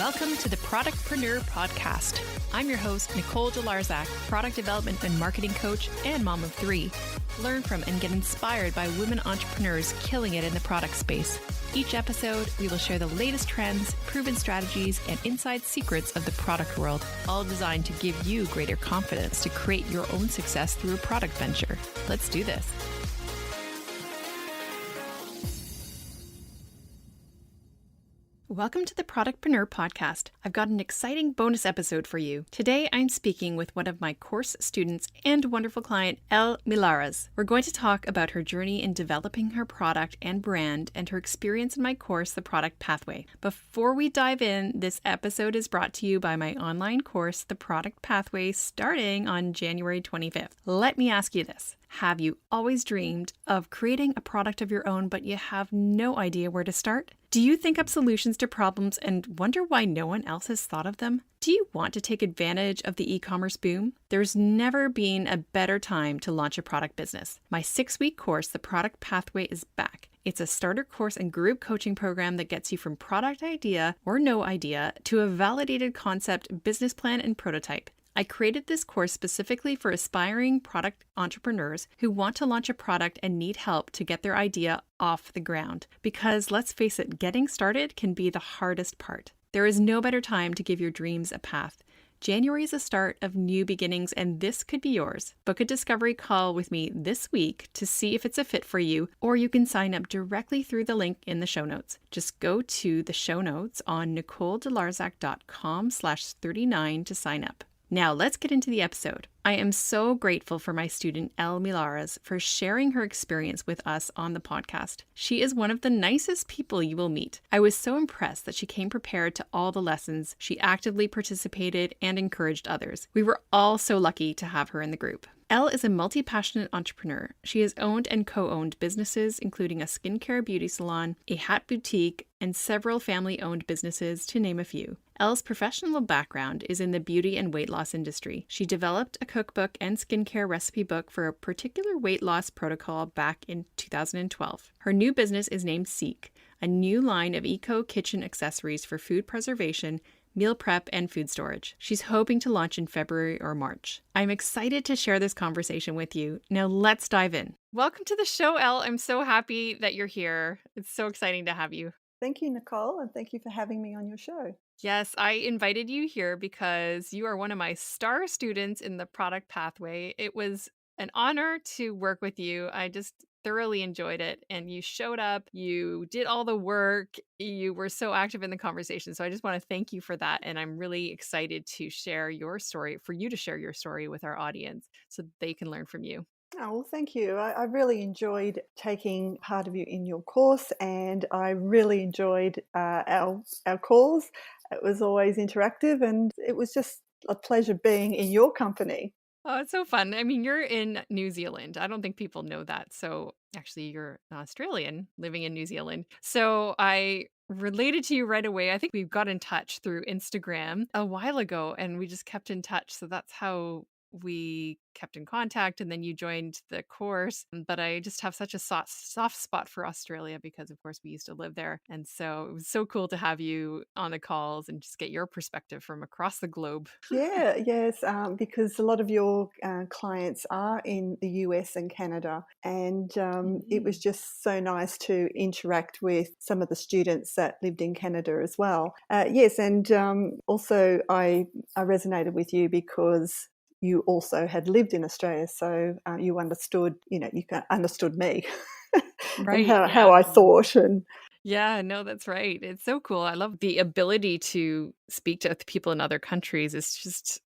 Welcome to the Productpreneur Podcast. I'm your host, Nicole Jelarzak, product development and marketing coach and mom of three. Learn from and get inspired by women entrepreneurs killing it in the product space. Each episode, we will share the latest trends, proven strategies, and inside secrets of the product world, all designed to give you greater confidence to create your own success through a product venture. Let's do this. Welcome to the Productpreneur Podcast. I've got an exciting bonus episode for you. Today, I'm speaking with one of my course students and wonderful client, Elle Milaras. We're going to talk about her journey in developing her product and brand and her experience in my course, The Product Pathway. Before we dive in, this episode is brought to you by my online course, The Product Pathway, starting on January 25th. Let me ask you this. Have you always dreamed of creating a product of your own, but you have no idea where to start? Do you think up solutions to problems and wonder why no one else has thought of them? Do you want to take advantage of the e-commerce boom? There's never been a better time to launch a product business. My 6-week course, The Product Pathway, is back. It's a starter course and group coaching program that gets you from product idea or no idea to a validated concept, business plan, and prototype. I created this course specifically for aspiring product entrepreneurs who want to launch a product and need help to get their idea off the ground. Because let's face it, getting started can be the hardest part. There is no better time to give your dreams a path. January is the start of new beginnings, and this could be yours. Book a discovery call with me this week to see if it's a fit for you, or you can sign up directly through the link in the show notes. Just go to the show notes on nicoledelarzak.com/39 to sign up. Now let's get into the episode. I am so grateful for my student, Elle Milaras, for sharing her experience with us on the podcast. She is one of the nicest people you will meet. I was so impressed that she came prepared to all the lessons. She actively participated and encouraged others. We were all so lucky to have her in the group. Elle is a multi-passionate entrepreneur. She has owned and co-owned businesses, including a skincare beauty salon, a hat boutique, and several family-owned businesses, to name a few. Elle's professional background is in the beauty and weight loss industry. She developed a cookbook and skincare recipe book for a particular weight loss protocol back in 2012. Her new business is named ceaque, a new line of eco-kitchen accessories for food preservation, meal prep, and food storage. She's hoping to launch in February or March. I'm excited to share this conversation with you. Now let's dive in. Welcome to the show, Elle. I'm so happy that you're here. It's so exciting to have you. Thank you, Nicole, and thank you for having me on your show. Yes, I invited you here because you are one of my star students in the Product Pathway. It was an honor to work with you. I just thoroughly enjoyed it, and you showed up, you did all the work, you were so active in the conversation. So I just want to thank you for that. And I'm really excited to share your story, for you to share your story with our audience so they can learn from you. Oh, well, thank you. I really enjoyed taking part of you in your course, and I really enjoyed our calls. It was always interactive, and it was just a pleasure being in your company. Oh, it's so fun. I mean, you're in New Zealand. I don't think people know that. So actually, you're an Australian living in New Zealand. So I related to you right away. I think we got in touch through Instagram a while ago and we just kept in touch. So that's how we kept in contact, and then you joined the course. But I just have such a soft spot for Australia because, of course, we used to live there. And so it was so cool to have you on the calls and just get your perspective from across the globe. Yes, because a lot of your clients are in the US and Canada, and it was just so nice to interact with some of the students that lived in Canada as well. Yes, and also I resonated with you because you also had lived in Australia, so you understood, you understood me and Right. how Yeah. I thought. And Yeah, no, that's right. It's so cool. I love the ability to speak to people in other countries. It's just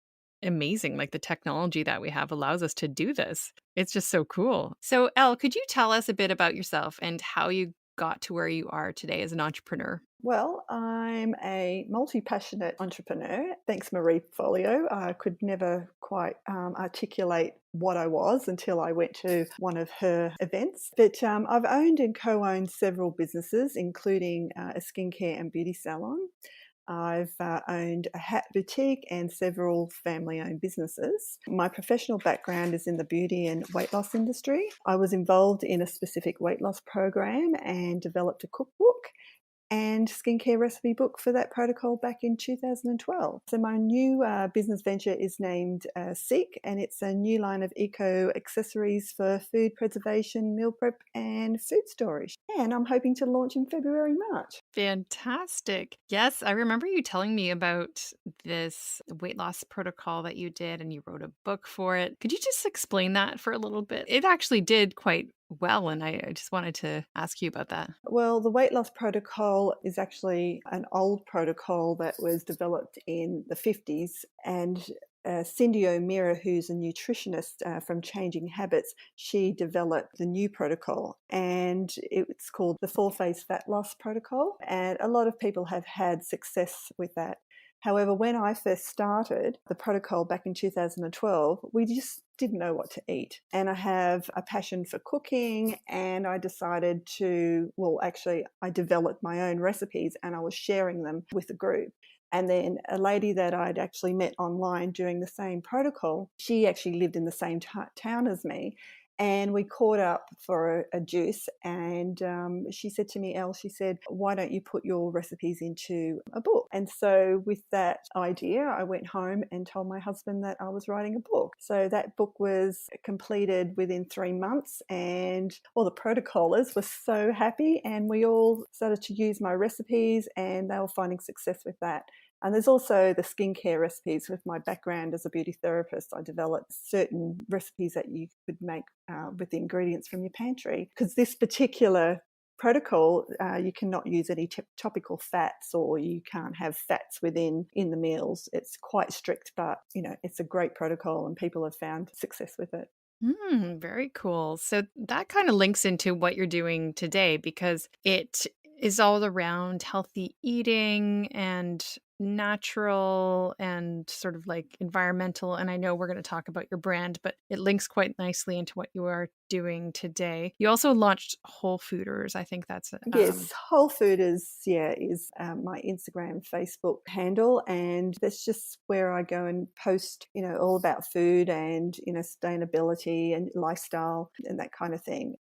amazing. Like the technology that we have allows us to do this. It's just so cool. So, Elle, could you tell us a bit about yourself and how you got to where you are today as an entrepreneur? Well, I'm a multi-passionate entrepreneur. Thanks, Marie Folio. I could never quite articulate what I was until I went to one of her events. But I've owned and co-owned several businesses, including a skincare and beauty salon. I've owned a hat boutique and several family-owned businesses. My professional background is in the beauty and weight loss industry. I was involved in a specific weight loss program and developed a cookbook. and skincare recipe book for that protocol back in 2012. So my new business venture is named ceaque, and it's a new line of eco accessories for food preservation, meal prep, and food storage. And I'm hoping to launch in February, March. Fantastic. Yes, I remember you telling me about this weight loss protocol that you did and you wrote a book for it. Could you just explain that for a little bit? It actually did quite well, and I just wanted to ask you about that. Well, the weight loss protocol is actually an old protocol that was developed in the 50s. And Cindy O'Meara, who's a nutritionist from Changing Habits, she developed the new protocol, and it's called the 4-phase fat loss protocol. And a lot of people have had success with that. However, when I first started the protocol back in 2012, we just didn't know what to eat. And I have a passion for cooking, and I decided I developed my own recipes and I was sharing them with the group. And then a lady that I'd actually met online doing the same protocol, she actually lived in the same town as me. And we caught up for a juice, and she said to me, Elle, she said, why don't you put your recipes into a book? And so with that idea, I went home and told my husband that I was writing a book. So that book was completed within 3 months, and all the protocolers were so happy, and we all started to use my recipes, and they were finding success with that. And there's also the skincare recipes. With my background as a beauty therapist, I developed certain recipes that you could make with the ingredients from your pantry. Because this particular protocol, you cannot use any topical fats, or you can't have fats in the meals. It's quite strict, but it's a great protocol, and people have found success with it. Very cool. So that kind of links into what you're doing today because it is all around healthy eating and natural and sort of like environmental. And I know we're going to talk about your brand, but it links quite nicely into what you are doing today. You also launched Whole Fooders. I think that's Yes, Whole Fooders, is my Instagram, Facebook handle, and that's just where I go and post, all about food and sustainability and lifestyle and that kind of thing.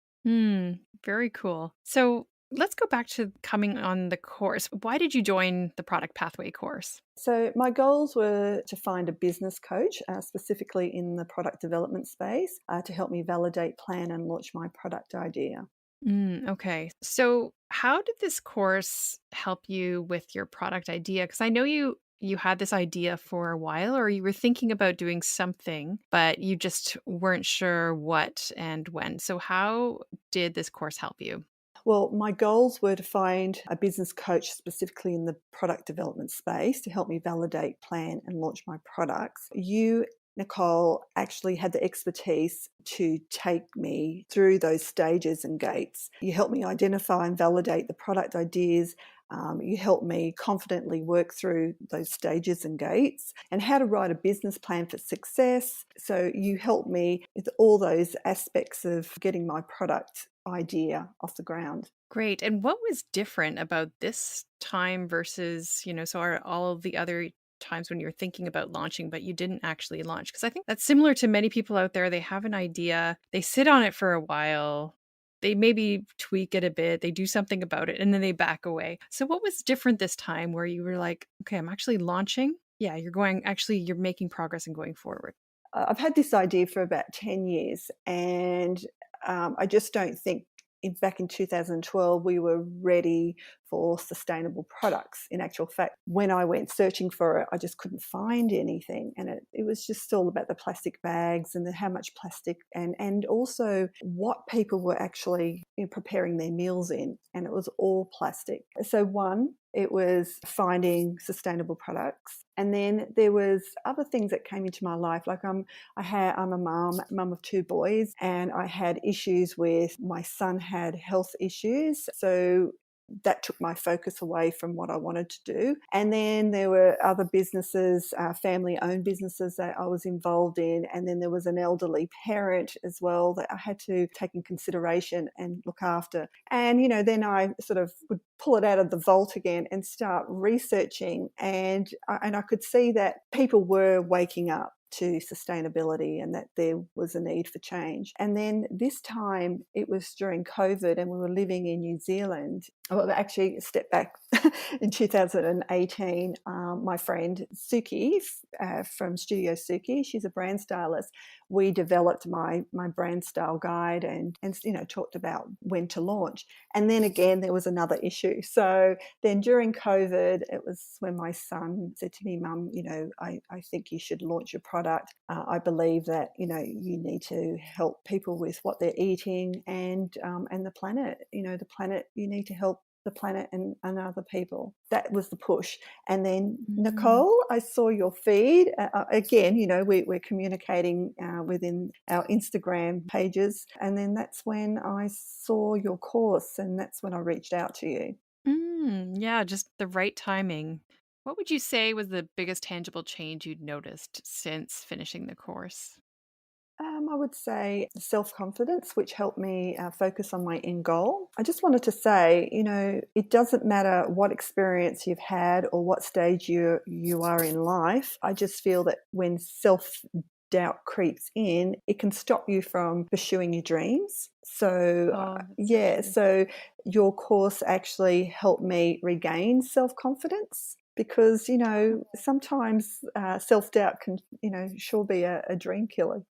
Very cool. So let's go back to coming on the course. Why did you join the Product Pathway course? So my goals were to find a business coach, specifically in the product development space, to help me validate, plan, and launch my product idea. Okay. So how did this course help you with your product idea? Because I know you had this idea for a while, or you were thinking about doing something, but you just weren't sure what and when. So how did this course help you? Well, my goals were to find a business coach specifically in the product development space to help me validate, plan, and launch my products. You, Nicole, actually had the expertise to take me through those stages and gates. You helped me identify and validate the product ideas. You helped me confidently work through those stages and gates and how to write a business plan for success. So you helped me with all those aspects of getting my product idea off the ground. Great. And what was different about this time versus, so are all of the other times when you're thinking about launching, but you didn't actually launch? Because I think that's similar to many people out there. They have an idea, they sit on it for a while, they maybe tweak it a bit, they do something about it, and then they back away. So what was different this time where you were like, okay, I'm actually launching? Yeah, you're making progress and going forward. I've had this idea for about 10 years, and I just don't think back in 2012 we were ready for sustainable products. In actual fact, when I went searching for it, I just couldn't find anything, and it was just all about the plastic bags and how much plastic, and also what people were actually preparing their meals in, and it was all plastic. So one, it was finding sustainable products. And then there was other things that came into my life. Like I'm a mum of 2 boys, and I had issues with my son had health issues. So that took my focus away from what I wanted to do. And then there were other businesses, family-owned businesses that I was involved in. And then there was an elderly parent as well that I had to take in consideration and look after. And, then I sort of would pull it out of the vault again and start researching. And I could see that people were waking up. to sustainability and that there was a need for change. And then this time it was during COVID and we were living in New Zealand. Well, actually, step back in 2018, my friend Suki from Studio Suki, she's a brand stylist. We developed my brand style guide and talked about when to launch. And then again, there was another issue. So then during COVID, it was when my son said to me, Mum, I think you should launch your product. I believe that, you need to help people with what they're eating and the planet, you need to help the planet and other people. That was the push. And then Nicole, I saw your feed. Again, we're communicating within our Instagram pages. And then that's when I saw your course and that's when I reached out to you. Yeah, just the right timing. What would you say was the biggest tangible change you'd noticed since finishing the course? I would say self-confidence, which helped me focus on my end goal. I just wanted to say, it doesn't matter what experience you've had or what stage you are in life. I just feel that when self-doubt creeps in, it can stop you from pursuing your dreams. So, Oh, that's so yeah, true. so your course actually helped me regain self-confidence. Because, sometimes self-doubt can, sure be a dream killer.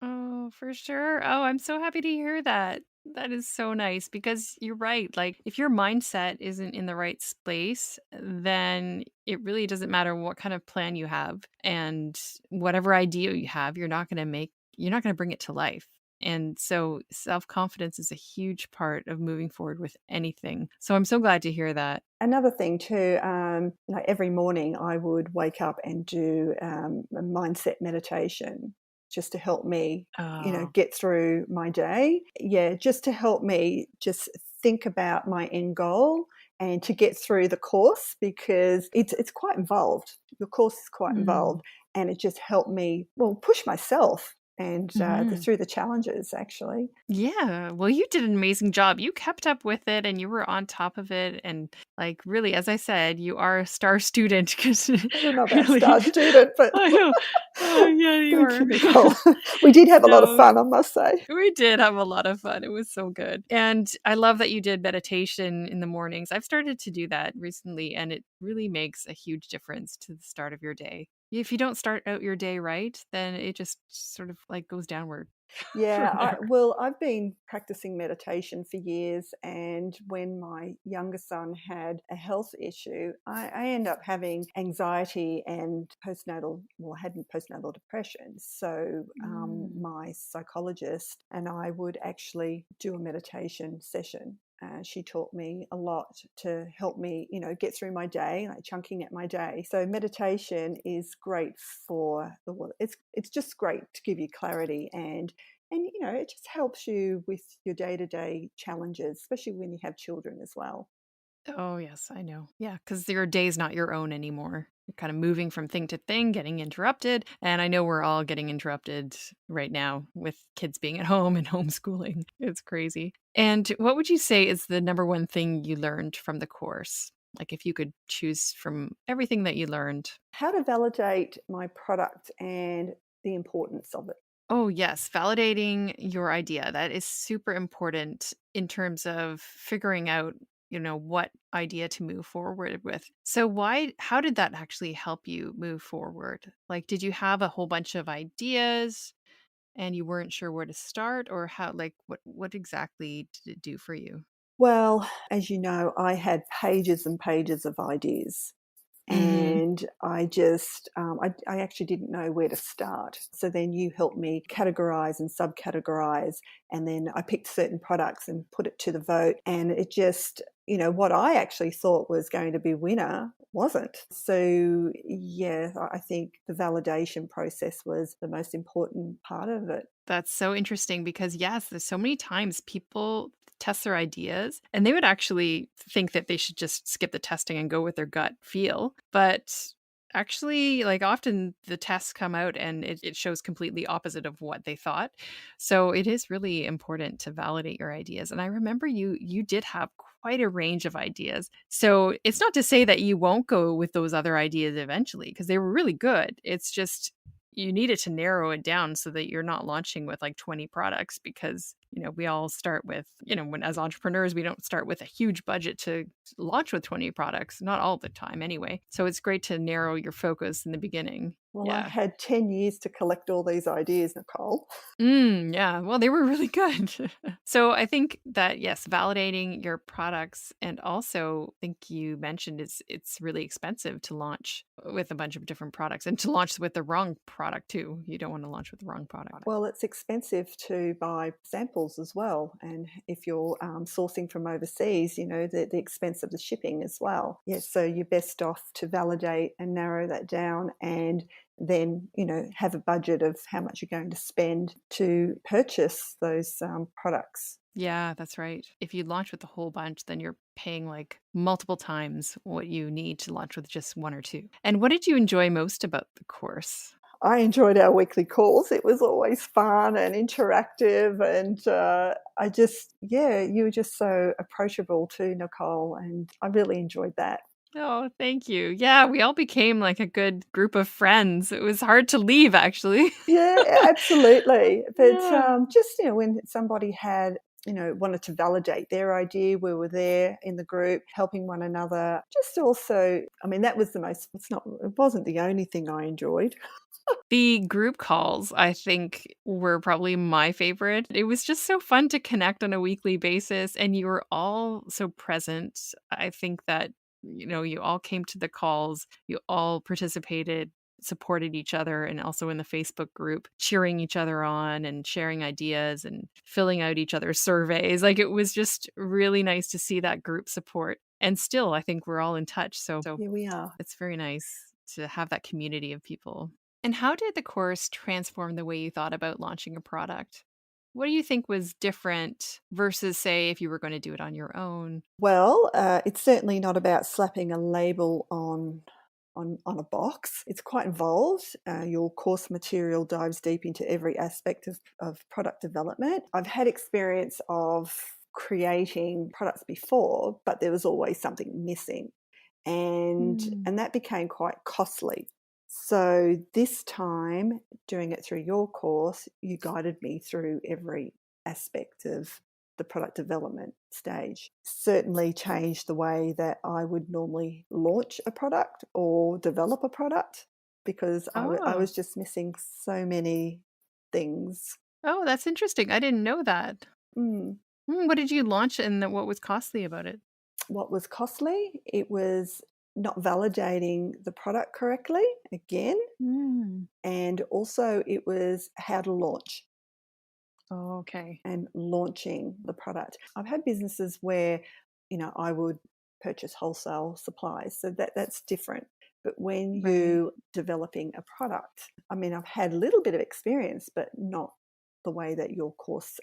Oh, for sure. Oh, I'm so happy to hear that. That is so nice because you're right. Like, if your mindset isn't in the right space, then it really doesn't matter what kind of plan you have and whatever idea you have, you're not going to bring it to life. And so self confidence is a huge part of moving forward with anything. So I'm so glad to hear that. Another thing too, every morning I would wake up and do a mindset meditation just to help me, Oh, get through my day. Yeah, just to help me just think about my end goal and to get through the course because it's quite involved. The course is quite mm. involved, and it just helped me, well, push myself and Mhm. through the challenges actually. Yeah. Well, you did an amazing job. You kept up with it and you were on top of it. And like, really, as I said, you are a star student because I don't know about really, star student, but I know. Oh, yeah, you thank are. you, Nicole. We did have a lot of No, fun, I must say. we did have a lot of fun. It was so good. And I love that you did meditation in the mornings. I've started to do that recently, and it really makes a huge difference to the start of your day. If you don't start out your day right, then it just sort of like goes downward from Yeah, there. I've been practicing meditation for years, and when my younger son had a health issue, I ended up having anxiety and I had postnatal depression. So Mm. my psychologist and I would actually do a meditation session. She taught me a lot to help me, get through my day, like chunking at my day. So meditation is great it's just great to give you clarity and it just helps you with your day-to-day challenges, especially when you have children as well. Oh, yes, I know. Yeah, because your day's not your own anymore. You're kind of moving from thing to thing, getting interrupted. And I know we're all getting interrupted right now with kids being at home and homeschooling. It's crazy. And what would you say is the number one thing you learned from the course? Like if you could choose from everything that you learned. How to validate my product and the importance of it. Oh, yes, validating your idea. That is super important in terms of figuring out, what idea to move forward with. So how did that actually help you move forward? Like, did you have a whole bunch of ideas and you weren't sure where to start or what exactly did it do for you? Well, as you know, I had pages and pages of ideas. Mhm. And I just, I actually didn't know where to start. So then you helped me categorize and subcategorize. And then I picked certain products and put it to the vote. And it just, what I actually thought was going to be winner wasn't. So, yeah, I think the validation process was the most important part of it. That's so interesting because, yes, there's so many times people test their ideas and they would actually think that they should just skip the testing and go with their gut feel. But actually, like often the tests come out and it shows completely opposite of what they thought. So it is really important to validate your ideas. And I remember you did have quite a range of ideas. So it's not to say that you won't go with those other ideas eventually because they were really good. It's just you needed to narrow it down so that you're not launching with like 20 products because, we all start with, when as entrepreneurs, we don't start with a huge budget to launch with 20 products, not all the time anyway. So it's great to narrow your focus in the beginning. Well, I Yeah. had 10 years to collect all these ideas, Nicole. Yeah. Well, they were really good. So I think that, yes, validating your products, and also I think you mentioned it's really expensive to launch with a bunch of different products, and to launch with the wrong product too. You don't want to launch with the wrong product. Well, it's expensive to buy samples as well. And if you're sourcing from overseas, the expense of the shipping as well. Yes, so you're best off to validate and narrow that down, and then, have a budget of how much you're going to spend to purchase those products. Yeah, that's right. If you launch with a whole bunch, then you're paying like multiple times what you need to launch with just one or two. And what did you enjoy most about the course? I enjoyed our weekly calls. It was always fun and interactive, and you were just so approachable too, Nicole, and I really enjoyed that. Oh, thank you. Yeah, we all became like a good group of friends. It was hard to leave, actually. Yeah, absolutely. But Yeah. just, when somebody had, wanted to validate their idea, we were there in the group helping one another. Just also, that was it wasn't the only thing I enjoyed. The group calls, I think, were probably my favorite. It was just so fun to connect on a weekly basis, and you were all so present. I think that, you all came to the calls, you all participated, supported each other, and also in the Facebook group, cheering each other on and sharing ideas and filling out each other's surveys. Like, it was just really nice to see that group support. And still, I think we're all in touch. So Here we are. it's very nice to have that community of people. And how did the course transform the way you thought about launching a product? What do you think was different versus, say, if you were going to do it on your own? Well, it's certainly not about slapping a label on a box. It's quite involved. Your course material dives deep into every aspect of product development. I've had experience of creating products before, but there was always something missing. And Mm. and that became quite costly. So this time, doing it through your course, you guided me through every aspect of the product development stage. Certainly changed the way that I would normally launch a product or develop a product, because I Oh, was just missing so many things. oh, that's interesting. I didn't know that. Mm. What did you launch, and what was costly about it? What was costly? It was not validating the product correctly, again, Mm. and also it was how to launch Oh, okay. and launching the product. I've had businesses where, I would purchase wholesale supplies, so that's different. But when Right. you developing a product, I've had a little bit of experience, but not the way that your course,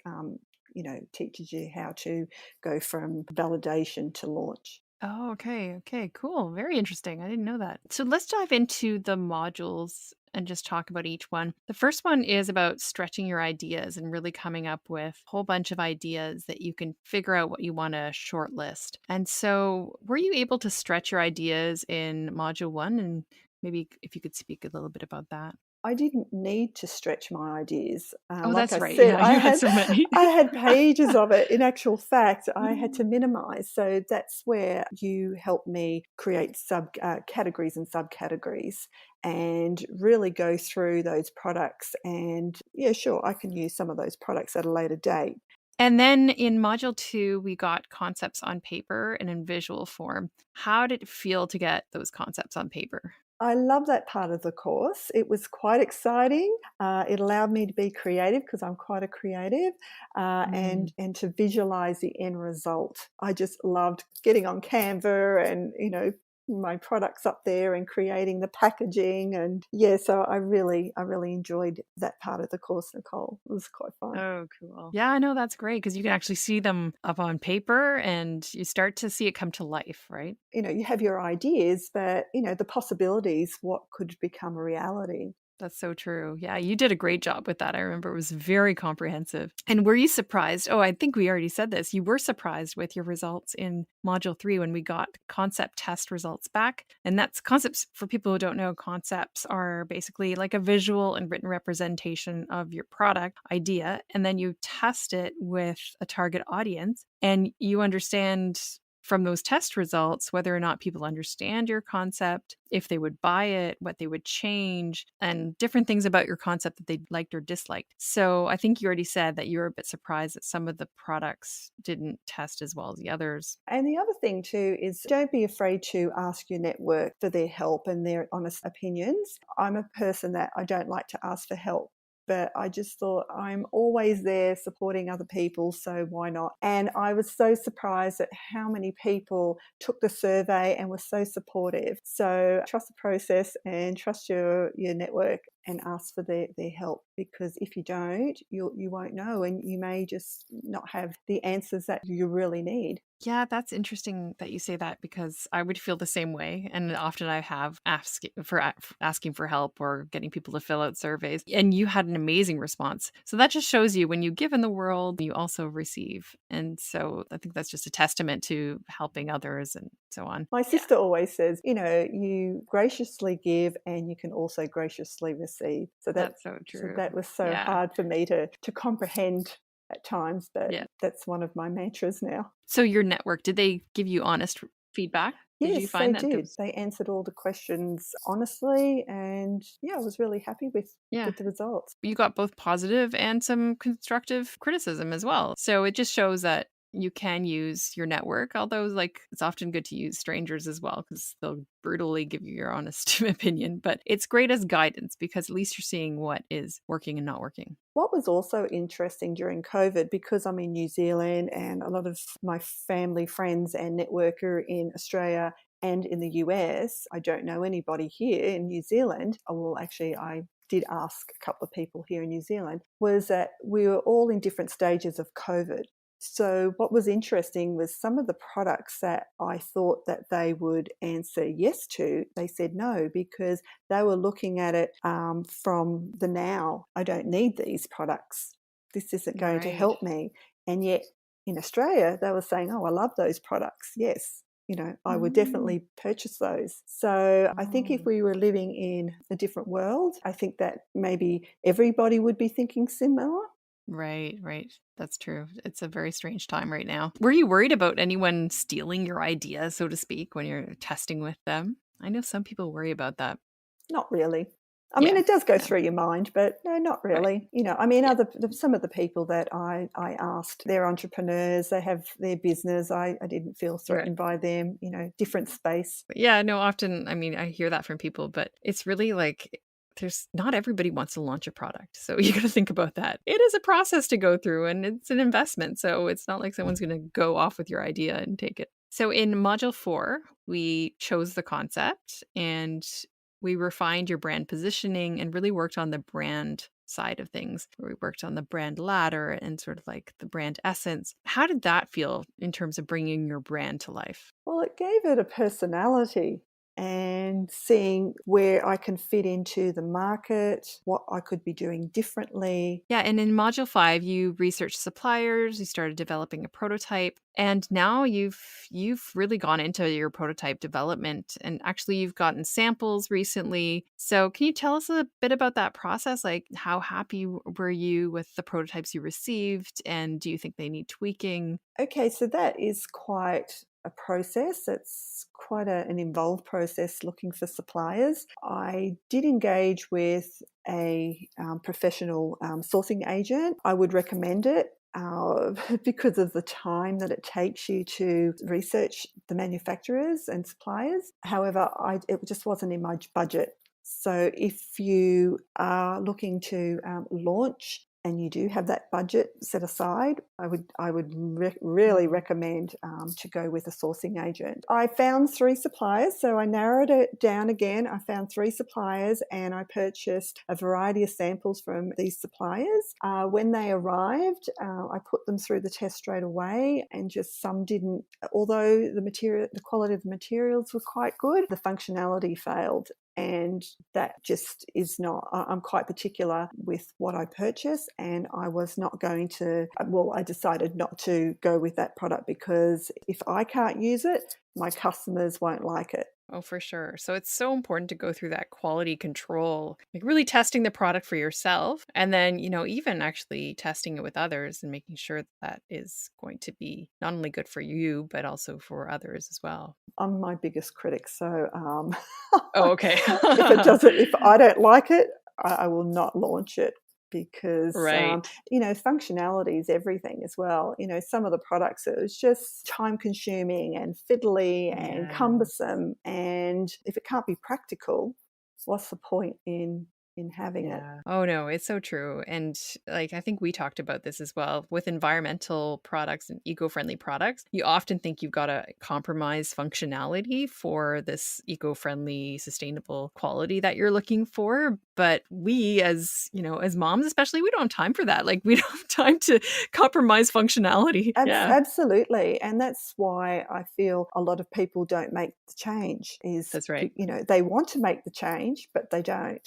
teaches you how to go from validation to launch. Oh, okay. Okay, cool. Very interesting. I didn't know that. So let's dive into the modules and just talk about each one. The first one is about stretching your ideas and really coming up with a whole bunch of ideas that you can figure out what you want to shortlist. And so, were you able to stretch your ideas in module one? And maybe if you could speak a little bit about that. I didn't need to stretch my ideas. Oh, Like that's I right. said, Yeah, you had so many. I had pages of it. In actual fact, I had to minimize. So that's where you helped me create sub categories and subcategories, and really go through those products. And yeah, sure, I can use some of those products at a later date. And then in module two, we got concepts on paper and in visual form. How did it feel to get those concepts on paper? I love that part of the course. It was quite exciting. It allowed me to be creative, because I'm quite a creative, Mm. and to visualize the end result. I just loved getting on Canva and, my products up there and creating the packaging. And yeah, so I really enjoyed that part of the course, Nicole. It was quite fun. Oh, cool. Yeah, I know that's great because you can actually see them up on paper and you start to see it come to life, right? You have your ideas, but, the possibilities, what could become a reality. That's so true. Yeah, you did a great job with that. I remember it was very comprehensive. And were you surprised? Oh, I think we already said this. You were surprised with your results in Module 3 when we got concept test results back. And that's concepts, for people who don't know, concepts are basically like a visual and written representation of your product idea. And then you test it with a target audience and you understand from those test results whether or not people understand your concept, if they would buy it, what they would change, and different things about your concept that they liked or disliked. So I think you already said that you were a bit surprised that some of the products didn't test as well as the others. And the other thing too is don't be afraid to ask your network for their help and their honest opinions. I'm a person that I don't like to ask for help, but I just thought I'm always there supporting other people, so why not? And I was so surprised at how many people took the survey and were so supportive. So trust the process and trust your network and ask for their help, because if you don't, you won't know, and you may just not have the answers that you really need. Yeah, that's interesting that you say that because I would feel the same way. And often I have asking for help or getting people to fill out surveys. And you had an amazing response. So that just shows you when you give in the world, you also receive. And so I think that's just a testament to helping others and so on. My Yeah, sister always says, you graciously give and you can also graciously receive. that's so So true. that was so Yeah. hard for me to comprehend at times, but Yeah. that's one of my mantras now. So your network, did they give you honest feedback? Did you Yes, they find that there did. was, They answered all the questions honestly, and yeah, I was really happy yeah, with the results. you got both positive and some constructive criticism as well. So it just shows that you can use your network, although like it's often good to use strangers as well because they'll brutally give you your honest opinion. But it's great as guidance because at least you're seeing what is working and not working. What was also interesting during COVID, because I'm in New Zealand and a lot of my family, friends, and network are in Australia and in the US, I don't know anybody here in New Zealand. Oh, well, actually, I did ask a couple of people here in New Zealand, was that we were all in different stages of COVID. So what was interesting was some of the products that I thought that they would answer yes to, they said no, because they were looking at it from the now. I don't need these products. This isn't going to Right. help me. And yet in Australia, they were saying, oh, I love those products. Yes. I would Mm. definitely purchase those. So I think if Oh. we were living in a different world, I think that maybe everybody would be thinking similar. Right, right. That's true. It's a very strange time right now. Were you worried about anyone stealing your idea, so to speak, when you're testing with them? I know some people worry about that. Not really. I mean, Yeah. it does go No. through your mind, but no, not Right. really. I mean, Yeah. some of the people that I asked, they're entrepreneurs, they have their business. I didn't feel Right. threatened by them, different space. But yeah, no, often, I mean, I hear that from people, but it's really like there's not everybody wants to launch a product. So you got to think about that. It is a process to go through and it's an investment. So it's not like someone's going to go off with your idea and take it. So in module 4, we chose the concept and we refined your brand positioning and really worked on the brand side of things. We worked on the brand ladder and sort of like the brand essence. How did that feel in terms of bringing your brand to life? Well, it gave it a personality, and seeing where I can fit into the market, what I could be doing differently. Yeah, and in module 5, you researched suppliers, you started developing a prototype, and now you've really gone into your prototype development and actually you've gotten samples recently. So, can you tell us a bit about that process? Like how happy were you with the prototypes you received and do you think they need tweaking? Okay, so that is quite a process. It's quite an involved process looking for suppliers. I did engage with a professional sourcing agent. I would recommend it. Because of the time that it takes you to research the manufacturers and suppliers. However, it just wasn't in my budget. So if you are looking to launch and you do have that budget set aside, really recommend to go with a sourcing agent. I found 3 suppliers, so I narrowed it down again. I found 3 suppliers and I purchased a variety of samples from these suppliers. When they arrived, I put them through the test straight away, and just some didn't. Although the quality of the materials were quite good, the functionality failed. And that just is not, I'm quite particular with what I purchase, and I was not going to, well, I decided not to go with that product because if I can't use it, my customers won't like it. Oh, for sure. So it's so important to go through that quality control, like really testing the product for yourself. And then, even actually testing it with others and making sure that that is going to be not only good for you, but also for others as well. I'm my biggest critic, so Oh, okay. if I don't like it, I will not launch it because Right. functionality is everything as well. Some of the products, it was just time consuming and fiddly and Yes. cumbersome, and if it can't be practical, what's the point in having it? Yeah. Oh no, it's so true. And like I think we talked about this as well with environmental products and eco-friendly products. You often think you've got to compromise functionality for this eco-friendly, sustainable quality that you're looking for, but we as moms especially, we don't have time for that. Like we don't have time to compromise functionality. Yeah. Absolutely. And that's why I feel a lot of people don't make the change is, That's right. they want to make the change, but they don't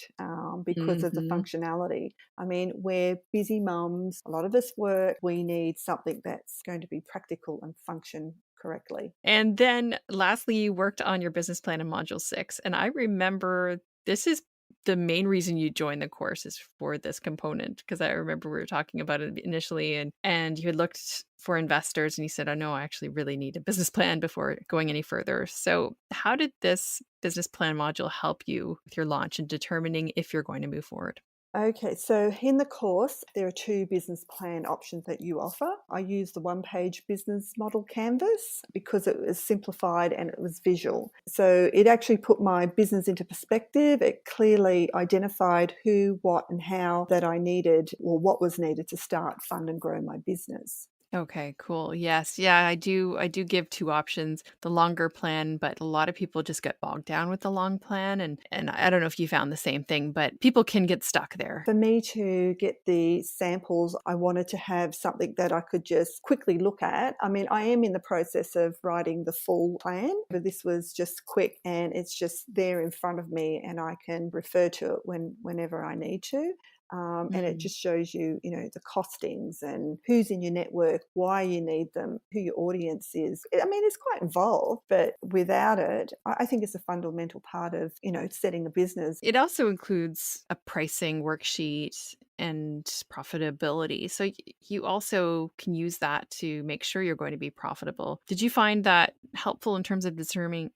because of the Mhm. functionality. I mean, we're busy mums, a lot of us work, we need something that's going to be practical and function correctly. And then lastly, you worked on your business plan in module 6. And I remember this is the main reason you joined the course is for this component because I remember we were talking about it initially and you had looked for investors and you said, "Oh no, I actually really need a business plan before going any further." So, how did this business plan module help you with your launch and determining if you're going to move forward? Okay, so in the course, there are two business plan options that you offer. I used the one-page business model canvas because it was simplified and it was visual. So it actually put my business into perspective. It clearly identified who, what, and how that I needed or what was needed to start, fund, and grow my business. Okay, cool. Yes. Yeah, I do give two options, the longer plan, but a lot of people just get bogged down with the long plan and I don't know if you found the same thing, but people can get stuck there. For me to get the samples, I wanted to have something that I could just quickly look at. I mean, I am in the process of writing the full plan, but this was just quick and it's just there in front of me and I can refer to it whenever I need to. And it Mm. just shows you, the costings and who's in your network, why you need them, who your audience is. I mean, it's quite involved, but without it, I think it's a fundamental part of, setting a business. It also includes a pricing worksheet and profitability. So you also can use that to make sure you're going to be profitable. Did you find that helpful in terms of determining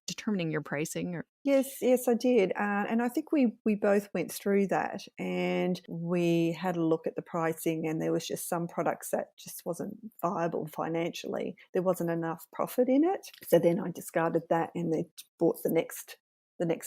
your pricing or Yes, I did, and I think we both went through that, and we had a look at the pricing, and there was just some products that just wasn't viable financially. There wasn't enough profit in it, so then I discarded that and then bought the next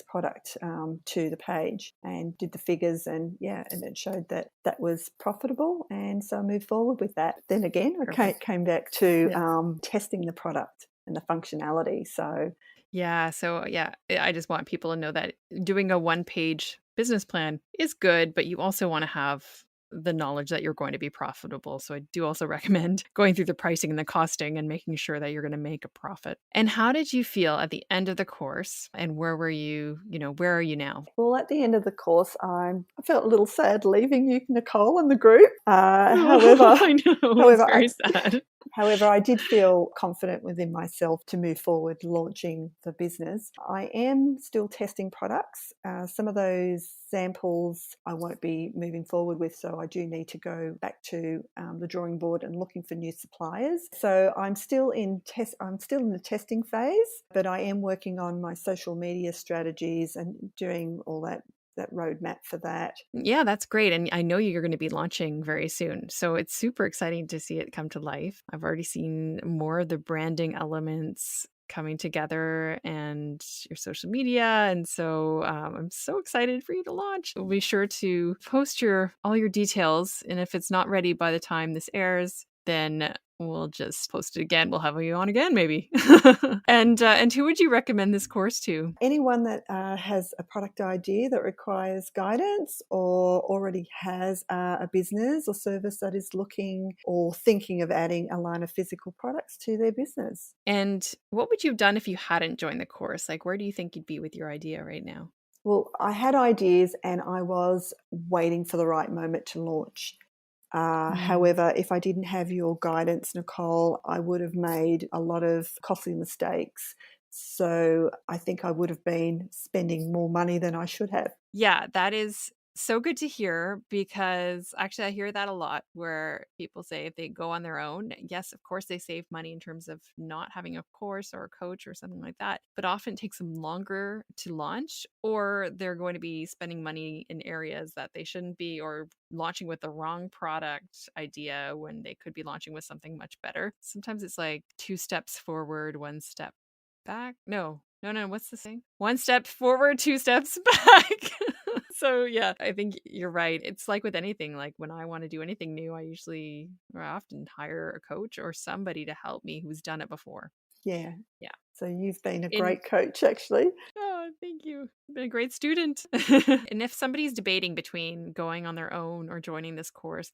product to the page and did the figures, and and it showed that that was profitable, and so I moved forward with that. Then again, I perfect? came back to Yeah. testing the product and the functionality. So Yeah, so yeah, I just want people to know that doing a one-page business plan is good, but you also want to have the knowledge that you're going to be profitable. So I do also recommend going through the pricing and the costing and making sure that you're going to make a profit. And how did you feel at the end of the course? And where were you, where are you now? well, at the end of the course, I felt a little sad leaving you, Nicole, and the group. Oh, However, I know. It's however, very sad. however, I did feel confident within myself to move forward launching the business. I am still testing products. Some of those samples I won't be moving forward with, so I do need to go back to the drawing board and looking for new suppliers. So I'm still in test. I'm still in the testing phase, but I am working on my social media strategies and doing all that roadmap for that. Yeah, that's great. And I know you're going to be launching very soon. So it's super exciting to see it come to life. I've already seen more of the branding elements coming together and your social media. And so I'm so excited for you to launch. We'll be sure to post all your details. And if it's not ready by the time this airs, then we'll just post it again. We'll have you on again, maybe. And who would you recommend this course to? Anyone that has a product idea that requires guidance or already has a business or service that is looking or thinking of adding a line of physical products to their business. And what would you have done if you hadn't joined the course? Like, where do you think you'd be with your idea right now? Well, I had ideas and I was waiting for the right moment to launch. Mm. However, if I didn't have your guidance, Nicole, I would have made a lot of costly mistakes. So I think I would have been spending more money than I should have. Yeah, that is so good to hear because actually I hear that a lot where people say if they go on their own, yes, of course they save money in terms of not having a course or a coach or something like that, but often it takes them longer to launch or they're going to be spending money in areas that they shouldn't be or launching with the wrong product idea when they could be launching with something much better. Sometimes it's like two steps forward, one step back. No, what's the saying? One step forward, two steps back. So yeah, I think you're right. It's like with anything, like when I want to do anything new, I often hire a coach or somebody to help me who's done it before. Yeah. Yeah. So you've been a In great coach, actually. Oh, thank you. You've been a great student. And if somebody's debating between going on their own or joining this course,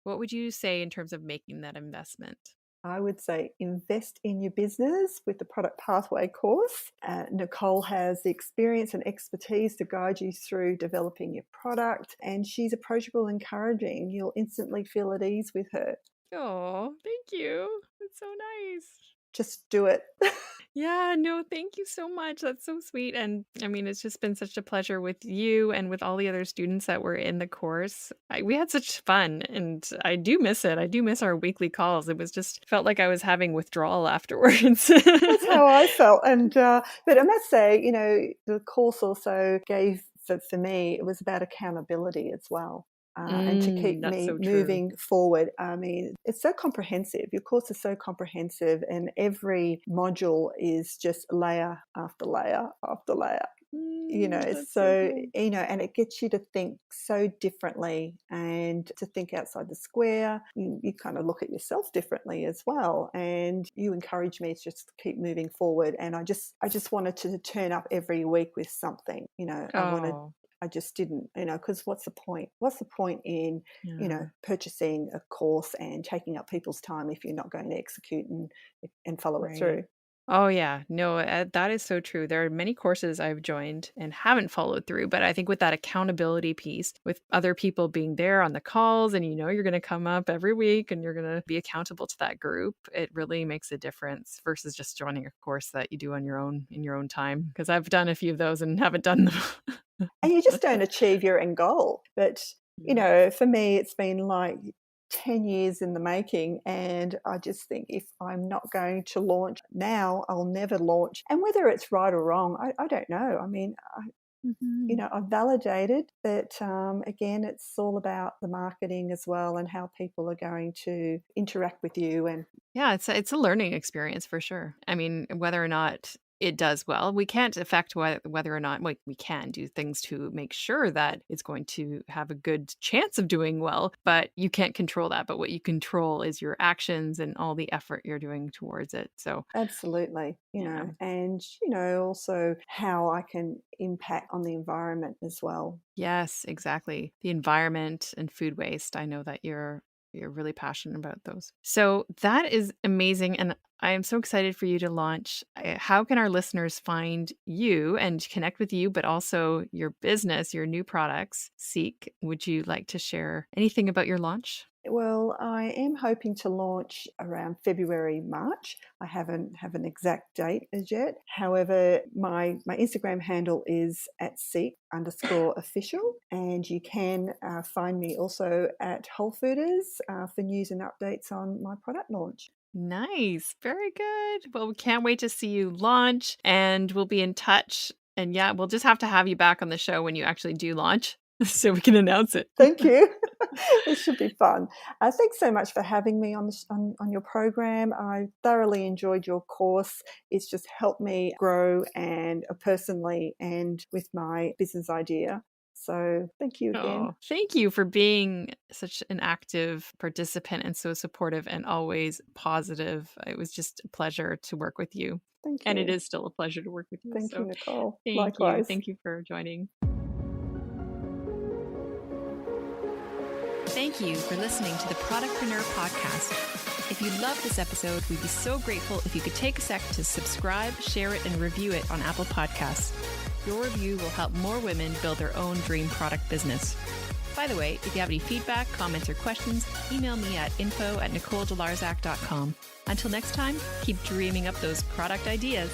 what would you say in terms of making that investment? I would say invest in your business with the Product Pathway course. Nicole has the experience and expertise to guide you through developing your product, and she's approachable, encouraging. You'll instantly feel at ease with her. Oh, thank you. That's so nice. Just do it. Yeah, no, thank you so much. That's so sweet. And I mean, it's just been such a pleasure with you and with all the other students that were in the course. We had such fun and I do miss it. I do miss our weekly calls. It was just felt like I was having withdrawal afterwards. That's how I felt. But I must say, the course also gave, for me, it was about accountability as well. And to keep That's me so true. moving forward. I mean, it's so comprehensive. Your course is so comprehensive, and every module is just layer after layer after layer. That's so So, cool. and it gets you to think so differently and to think outside the square. You kind of look at yourself differently as well. And you encourage me to just keep moving forward. And I just wanted to turn up every week with something. Oh, I just didn't, because what's the point? What's the point in, yeah. purchasing a course and taking up people's time if you're not going to execute and follow it Right. through? Oh, yeah. No, that is so true. There are many courses I've joined and haven't followed through, but I think with that accountability piece, with other people being there on the calls and you're going to come up every week and you're going to be accountable to that group, it really makes a difference versus just joining a course that you do on your own in your own time. Because I've done a few of those and haven't done them. And you just don't achieve your end goal. But, Yeah. for me, it's been like 10 years in the making. And I just think if I'm not going to launch now, I'll never launch. And whether it's right or wrong, I don't know. I mean, Mhm. I've validated, but again, it's all about the marketing as well and how people are going to interact with you. And Yeah, it's a learning experience for sure. I mean, whether or not it does well, we can't affect whether or not like we can do things to make sure that it's going to have a good chance of doing well, but you can't control that. But what you control is your actions and all the effort you're doing towards it. So, absolutely, yeah. and, also how I can impact on the environment as well. Yes, exactly. The environment and food waste. I know that you're really passionate about those. So that is amazing and I am so excited for you to launch. How can our listeners find you and connect with you but also your business, your new products? Ceaque, would you like to share anything about your launch? Well, I am hoping to launch around February, March. I haven't have an exact date as yet. However, my Instagram handle is at @ceaque_official, and you can find me also at Whole Fooders for news and updates on my product launch. Nice. Very good. Well, we can't wait to see you launch and we'll be in touch. And yeah, we'll just have to have you back on the show when you actually do launch so we can announce it. Thank you. It should be fun. Thanks so much for having me on your program. I thoroughly enjoyed your course. It's just helped me grow and personally and with my business idea. So thank you again. Oh, thank you for being such an active participant and so supportive and always positive. It was just a pleasure to work with you. Thank And it you. is still a pleasure to work with you. Thank you, So Nicole. thank you. Likewise. Thank you for joining. Thank you for listening to the Productpreneur Podcast. If you loved this episode, we'd be so grateful if you could take a sec to subscribe, share it, and review it on Apple Podcasts. Your review will help more women build their own dream product business. By the way, if you have any feedback, comments, or questions, email me at info@nicoledelarzac.com. Until next time, keep dreaming up those product ideas.